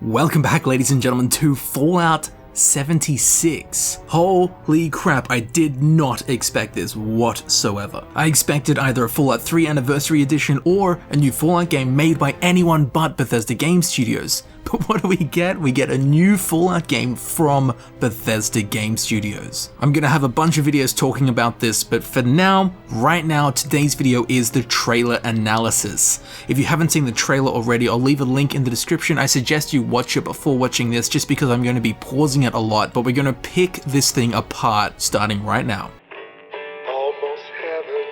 Welcome back, ladies and gentlemen, to Fallout 76. Holy crap, I did not expect this whatsoever. I expected either a Fallout 3 Anniversary Edition or a new Fallout game made by anyone but Bethesda Game Studios. But what do we get? We get a new Fallout game from Bethesda Game Studios. I'm gonna have a bunch of videos talking about this, but for now, right now, today's video is the trailer analysis. If you haven't seen the trailer already, I'll leave a link in the description. I suggest you watch it before watching this, just because I'm gonna be pausing it a lot, but we're gonna pick this thing apart starting right now. Almost heaven,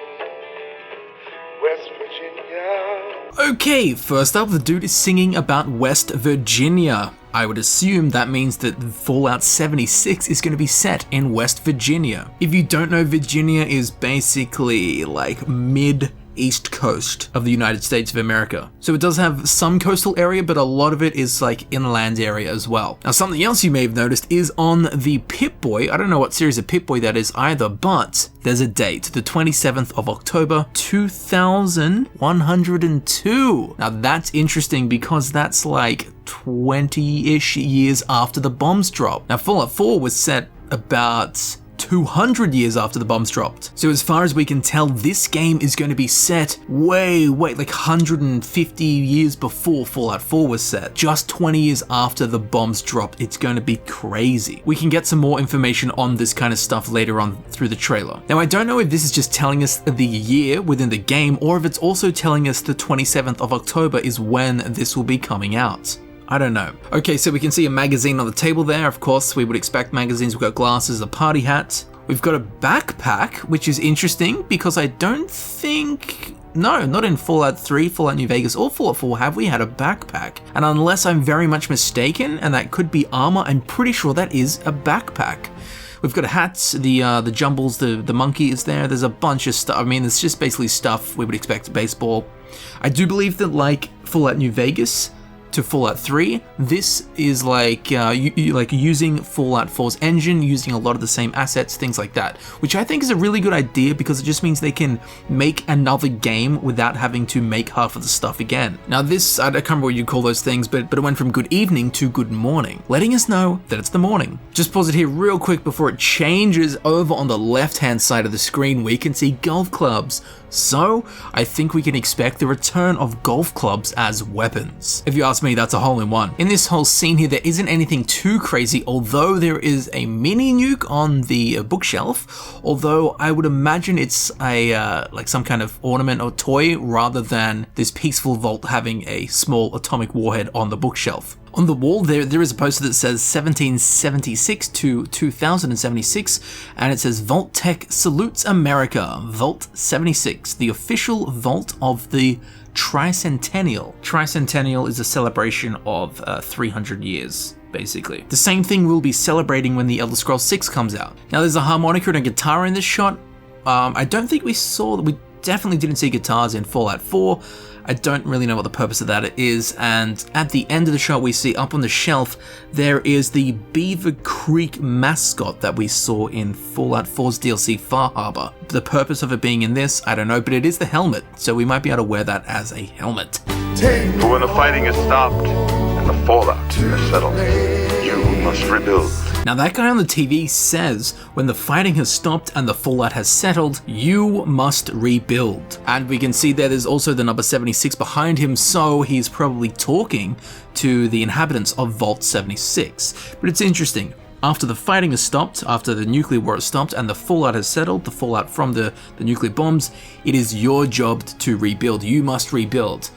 West Virginia. Okay, first up, the dude is singing about West Virginia. I would assume that means that Fallout 76 is going to be set in West Virginia. If you don't know, Virginia is basically like mid-east coast of the United States of America. So it does have some coastal area, but a lot of it is like inland area as well. Now, something else you may have noticed is on the Pip-Boy. I don't know what series of Pip-Boy that is either, but there's a date, the 27th of October, 2102. Now that's interesting because that's like 20-ish years after the bombs dropped. Now Fallout 4 was set about 200 years after the bombs dropped. So as far as we can tell, this game is going to be set way, like 150 years before Fallout 4 was set. Just 20 years after the bombs dropped. It's going to be crazy. We can get some more information on this kind of stuff later on through the trailer. Now, I don't know if this is just telling us the year within the game, or if it's also telling us the 27th of October is when this will be coming out. I don't know. Okay, so we can see a magazine on the table there. Of course, we would expect magazines. We've got glasses, a party hat. We've got a backpack, which is interesting because I don't think... No, not in Fallout 3, Fallout New Vegas, or Fallout 4 have we had a backpack. And unless I'm very much mistaken, and that could be armor, I'm pretty sure that is a backpack. We've got a hat, the jumbles, the monkey is there. There's a bunch of stuff. I mean, it's just basically stuff we would expect. Baseball. I do believe that, like Fallout New Vegas to Fallout 3, this is like using Fallout 4's engine, using a lot of the same assets, things like that, which I think is a really good idea because it just means they can make another game without having to make half of the stuff again. Now this, I can't remember what you call those things, but it went from good evening to good morning, letting us know that it's the morning. Just pause it here real quick before it changes over on the left-hand side of the screen. We can see golf clubs. So, I think we can expect the return of golf clubs as weapons. If you ask me, that's a hole-in-one. In this whole scene here, there isn't anything too crazy, although there is a mini nuke on the bookshelf, although I would imagine it's a like some kind of ornament or toy rather than this peaceful vault having a small atomic warhead on the bookshelf. On the wall, there is a poster that says 1776 to 2076, and it says Vault Tech salutes America, Vault 76, the official vault of the Tricentennial. Tricentennial is a celebration of 300 years. Basically. The same thing we'll be celebrating when the Elder Scrolls 6 comes out. Now there's a harmonica and a guitar in this shot. I don't think we definitely didn't see guitars in Fallout 4. I don't really know what the purpose of that is, and at the end of the shot we see up on the shelf there is the Beaver Creek mascot that we saw in Fallout 4's DLC Far Harbor. The purpose of it being in this, I don't know, but it is the helmet, so we might be able to wear that as a helmet. But when the fighting is stopped and the fallout is settled, you must rebuild. Now that guy on the TV says, when the fighting has stopped and the fallout has settled, you must rebuild. And we can see there's also the number 76 behind him, so he's probably talking to the inhabitants of Vault 76. But it's interesting. After the fighting has stopped, after the nuclear war has stopped and the fallout has settled, the fallout from the nuclear bombs, it is your job to rebuild. You must rebuild.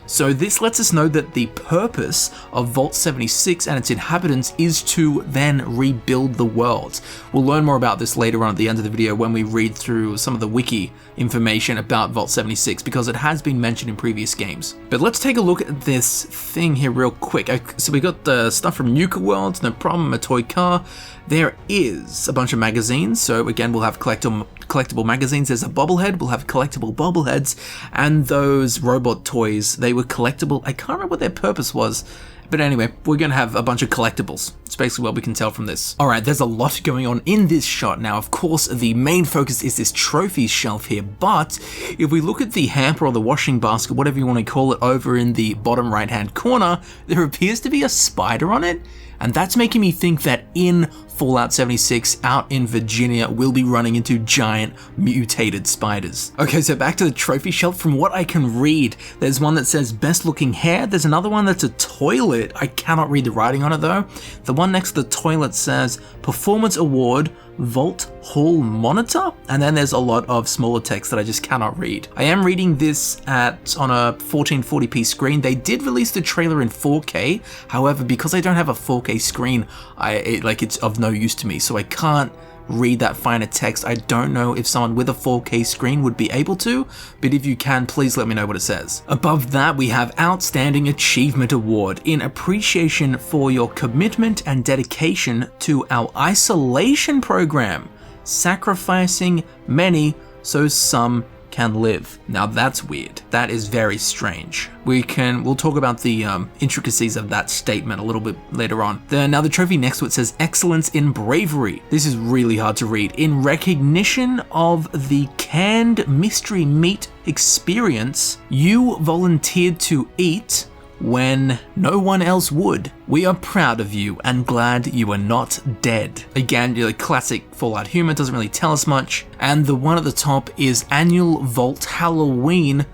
So this lets us know that the purpose of Vault 76 and its inhabitants is to then rebuild the world. We'll learn more about this later on at the end of the video when we read through some of the wiki information about Vault 76 because it has been mentioned in previous games. But let's take a look at this thing here real quick. So we got the stuff from Nuka World, no problem, a toy car. There is a bunch of magazines, so again we'll have collectible magazines. There's a bobblehead, we'll have collectible bobbleheads, and those robot toys, they were collectible. I can't remember what their purpose was, but anyway, we're gonna have a bunch of collectibles. It's basically what we can tell from this. Alright, there's a lot going on in this shot. Now, of course, the main focus is this trophy shelf here, but if we look at the hamper or the washing basket, whatever you want to call it, over in the bottom right-hand corner, there appears to be a spider on it, and that's making me think that in Fallout 76 out in Virginia, we'll be running into giant mutated spiders. Okay, so back to the trophy shelf. From what I can read, there's one that says best looking hair. There's another one that's a toilet. I cannot read the writing on it though. The one next to the toilet says performance award, Vault Hall monitor, and then there's a lot of smaller text that I just cannot read. I am reading this on a 1440p screen. They did release the trailer in 4K. However, because I don't have a 4K screen, it's of no use to me, so I can't read that finer text. I don't know if someone with a 4K screen would be able to, but if you can, please let me know what it says. Above that, we have Outstanding Achievement Award in appreciation for your commitment and dedication to our isolation program, sacrificing many so some can live. Now that's weird. That is very strange. We'll talk about the intricacies of that statement a little bit later on. Now the trophy next to it says excellence in bravery. This is really hard to read. In recognition of the canned mystery meat experience you volunteered to eat when no one else would. We are proud of you and glad you are not dead. Again, the classic Fallout humor, doesn't really tell us much. And the one at the top is Annual Vault Halloween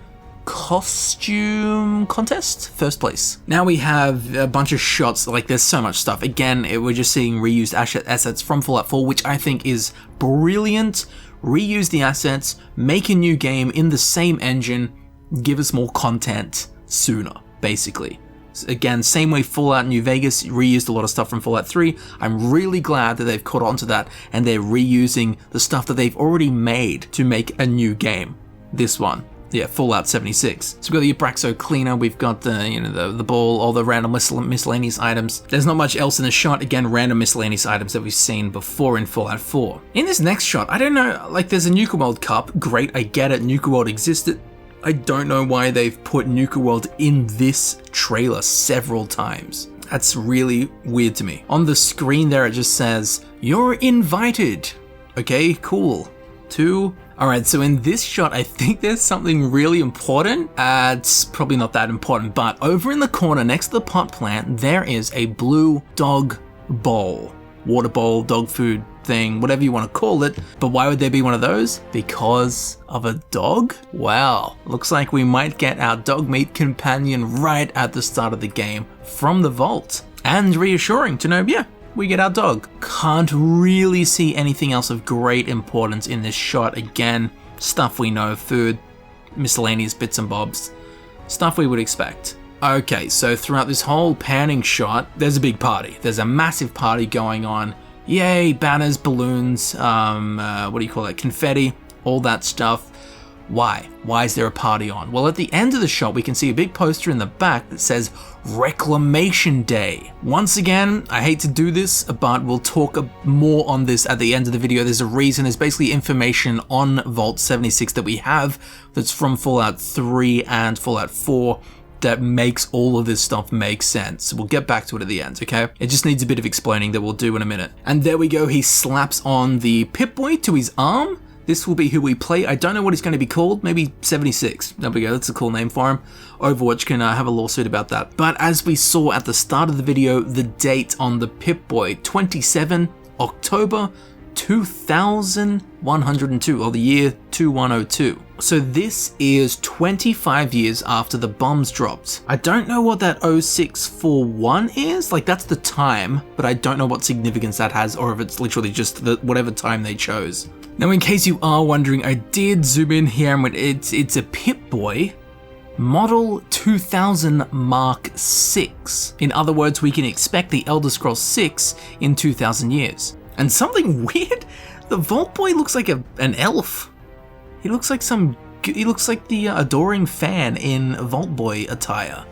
Costume Contest, first place. Now we have a bunch of shots, there's so much stuff. Again, we're just seeing reused assets from Fallout 4, which I think is brilliant. Reuse the assets, make a new game in the same engine, give us more content sooner. Basically. Again, same way Fallout New Vegas reused a lot of stuff from Fallout 3. I'm really glad that they've caught on to that and they're reusing the stuff that they've already made to make a new game. This one. Yeah, Fallout 76. So we've got the Abraxo cleaner, we've got the ball, all the random miscellaneous items. There's not much else in the shot. Again, random miscellaneous items that we've seen before in Fallout 4. In this next shot, I don't know, there's a Nuka World Cup. Great, I get it. Nuka World existed. I don't know why they've put Nuka World in this trailer several times. That's really weird to me. On the screen there, it just says, you're invited. Okay, cool. Alright, so in this shot, I think there's something really important. It's probably not that important, but over in the corner next to the pot plant, there is a blue dog bowl. Water bowl, dog food thing, whatever you want to call it. But why would there be one of those? Because of a dog? Wow, looks like we might get our dog meat companion right at the start of the game from the vault. And reassuring to know, yeah, we get our dog. Can't really see anything else of great importance in this shot. Again, stuff we know, food, miscellaneous bits and bobs, stuff we would expect. Okay, so throughout this whole panning shot, there's a big party. There's a massive party going on. Yay, banners, balloons, confetti, all that stuff. Why? Why is there a party on? Well, at the end of the shot, we can see a big poster in the back that says Reclamation Day. Once again, I hate to do this, but we'll talk more on this at the end of the video. There's a reason. There's basically information on Vault 76 that we have that's from Fallout 3 and Fallout 4 that makes all of this stuff make sense. We'll get back to it at the end, okay? It just needs a bit of explaining that we'll do in a minute. And there we go, he slaps on the Pip-Boy to his arm. This will be who we play. I don't know what he's going to be called. Maybe 76. There we go, that's a cool name for him. Overwatch can have a lawsuit about that. But as we saw at the start of the video, the date on the Pip-Boy, 27 October 2102, or the year 2102. So this is 25 years after the bombs dropped. I don't know what that 0641 is, that's the time, but I don't know what significance that has, or if it's literally just whatever time they chose. Now, in case you are wondering, I did zoom in here, and it's a Pip-Boy Model 2000 Mark 6. In other words, we can expect the Elder Scrolls 6 in 2000 years. And something weird, the Vault Boy looks like an elf. He looks like the adoring fan in Vault Boy attire.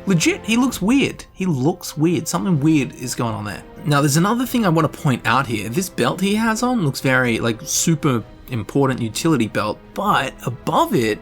Legit, he looks weird. Something weird is going on there. Now, there's another thing I want to point out here. This belt he has on looks very, super important utility belt, but above it,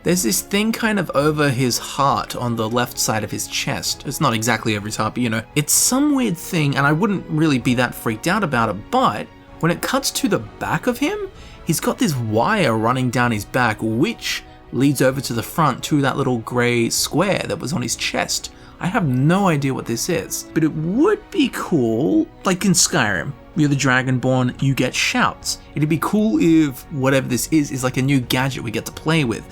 There's this thing kind of over his heart on the left side of his chest. It's not exactly over his heart, but you know, it's some weird thing, and I wouldn't really be that freaked out about it, but when it cuts to the back of him, he's got this wire running down his back, which leads over to the front to that little grey square that was on his chest. I have no idea what this is, but it would be cool, like in Skyrim. You're the Dragonborn, you get shouts. It'd be cool if whatever this is like a new gadget we get to play with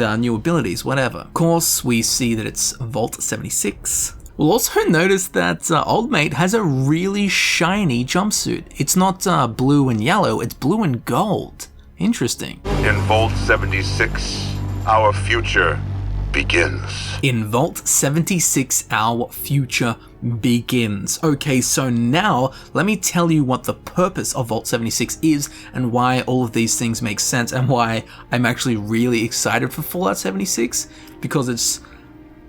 our new abilities, whatever. Of course, we see that it's Vault 76. We'll also notice that Old Mate has a really shiny jumpsuit. It's not blue and yellow, it's blue and gold. Interesting. In Vault 76, our future begins. In Vault 76, our future begins. Okay, so now let me tell you what the purpose of Vault 76 is and why all of these things make sense and why I'm actually really excited for Fallout 76, because it's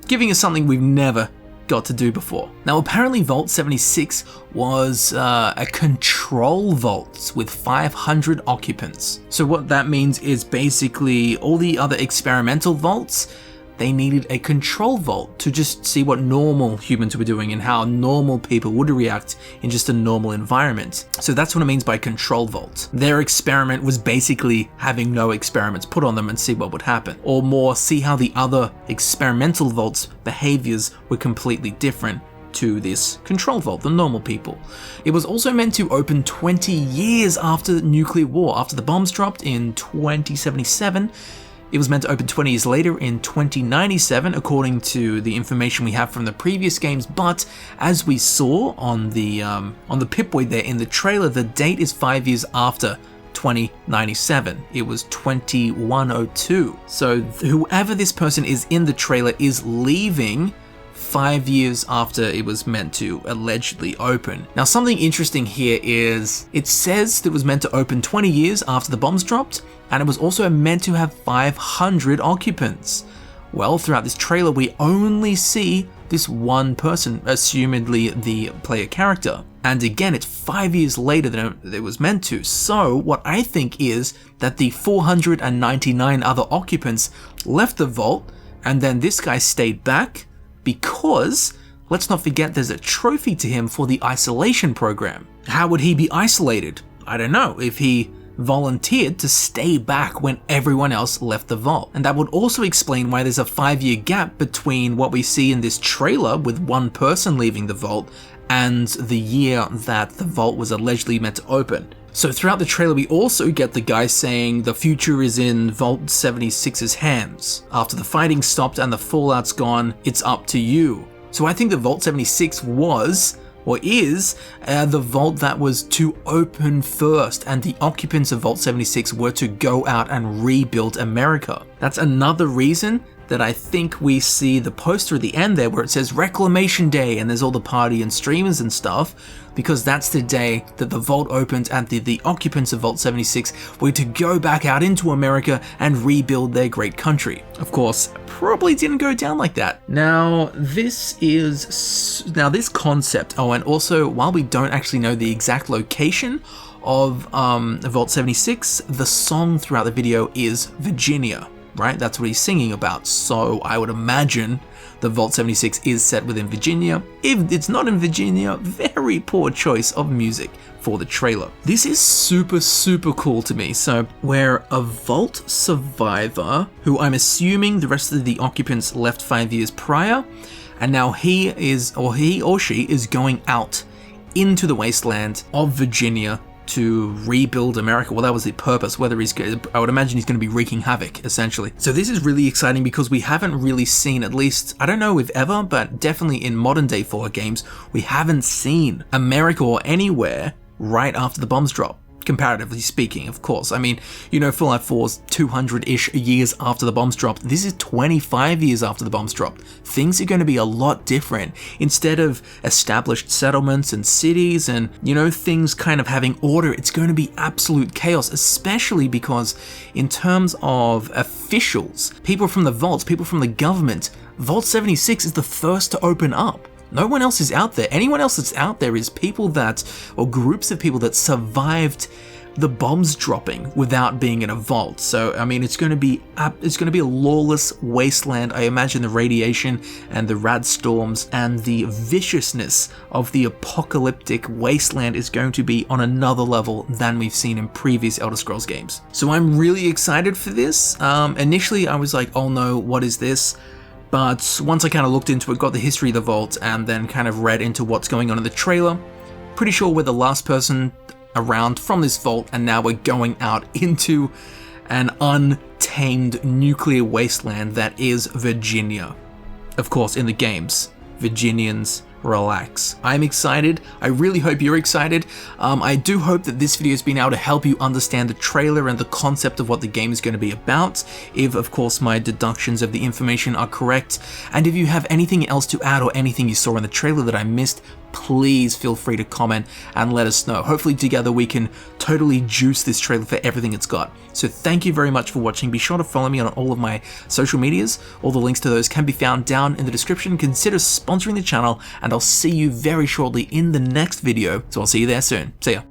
giving us something we've never got to do before. Now, apparently Vault 76 was a control vault with 500 occupants. So what that means is basically all the other experimental vaults, they needed a control vault to just see what normal humans were doing and how normal people would react in just a normal environment. So that's what it means by control vault. Their experiment was basically having no experiments put on them and see what would happen. Or more, see how the other experimental vaults' behaviors were completely different to this control vault, the normal people. It was also meant to open 20 years after the nuclear war, after the bombs dropped in 2077. It was meant to open 20 years later in 2097, according to the information we have from the previous games, but as we saw on the Pip-Boy there in the trailer, the date is 5 years after 2097. It was 2102. So whoever this person is in the trailer is leaving 5 years after it was meant to allegedly open. Now, something interesting here is it says that it was meant to open 20 years after the bombs dropped, and it was also meant to have 500 occupants. Well, throughout this trailer, we only see this one person, assumedly the player character. And again, it's 5 years later than it was meant to. So what I think is that the 499 other occupants left the vault, and then this guy stayed back, because let's not forget there's a trophy to him for the isolation program. How would he be isolated? I don't know, if he volunteered to stay back when everyone else left the vault. And that would also explain why there's a 5-year gap between what we see in this trailer with one person leaving the vault and the year that the vault was allegedly meant to open. So throughout the trailer, we also get the guy saying the future is in Vault 76's hands. After the fighting stopped and the fallout's gone, it's up to you. So I think that Vault 76 was, or is, the vault that was to open first, and the occupants of Vault 76 were to go out and rebuild America. That's another reason that I think we see the poster at the end there where it says Reclamation Day and there's all the party and streamers and stuff, because that's the day that the vault opened and the occupants of Vault 76 were to go back out into America and rebuild their great country. Of course, probably didn't go down like that. Now, this concept, oh, and also while we don't actually know the exact location of Vault 76, the song throughout the video is Virginia. Right? That's what he's singing about. So I would imagine the Vault 76 is set within Virginia. If it's not in Virginia, very poor choice of music for the trailer. This is super, super cool to me. So we're a vault survivor who I'm assuming the rest of the occupants left 5 years prior. And now he or she is going out into the wasteland of Virginia to rebuild America. Well, that was the purpose. Whether he's good, I would imagine he's going to be wreaking havoc, essentially. So this is really exciting because we haven't really seen, at least, I don't know if ever, but definitely in modern day Fallout games, we haven't seen America or anywhere right after the bombs drop. Comparatively speaking, of course. I mean, you know, Fallout 4's 200-ish years after the bombs dropped. This is 25 years after the bombs dropped. Things are going to be a lot different. Instead of established settlements and cities and, you know, things kind of having order, it's going to be absolute chaos, especially because in terms of officials, people from the vaults, people from the government, Vault 76 is the first to open up. No one else is out there. Anyone else that's out there is people that, or groups of people that survived the bombs dropping without being in a vault. So I mean, it's going to be a lawless wasteland. I imagine the radiation and the rad storms and the viciousness of the apocalyptic wasteland is going to be on another level than we've seen in previous Elder Scrolls games. So I'm really excited for this. Initially I was like, oh no, what is this? But once I kind of looked into it, got the history of the vault, and then kind of read into what's going on in the trailer, pretty sure we're the last person around from this vault, and now we're going out into an untamed nuclear wasteland that is Virginia. Of course, in the games, Virginians relax. I'm excited. I really hope you're excited. I do hope that this video has been able to help you understand the trailer and the concept of what the game is going to be about, if of course my deductions of the information are correct. And if you have anything else to add or anything you saw in the trailer that I missed, please feel free to comment and let us know. Hopefully together we can totally juice this trailer for everything it's got. So thank you very much for watching. Be sure to follow me on all of my social medias. All the links to those can be found down in the description. Consider sponsoring the channel, and I'll see you very shortly in the next video. So I'll see you there soon. See ya.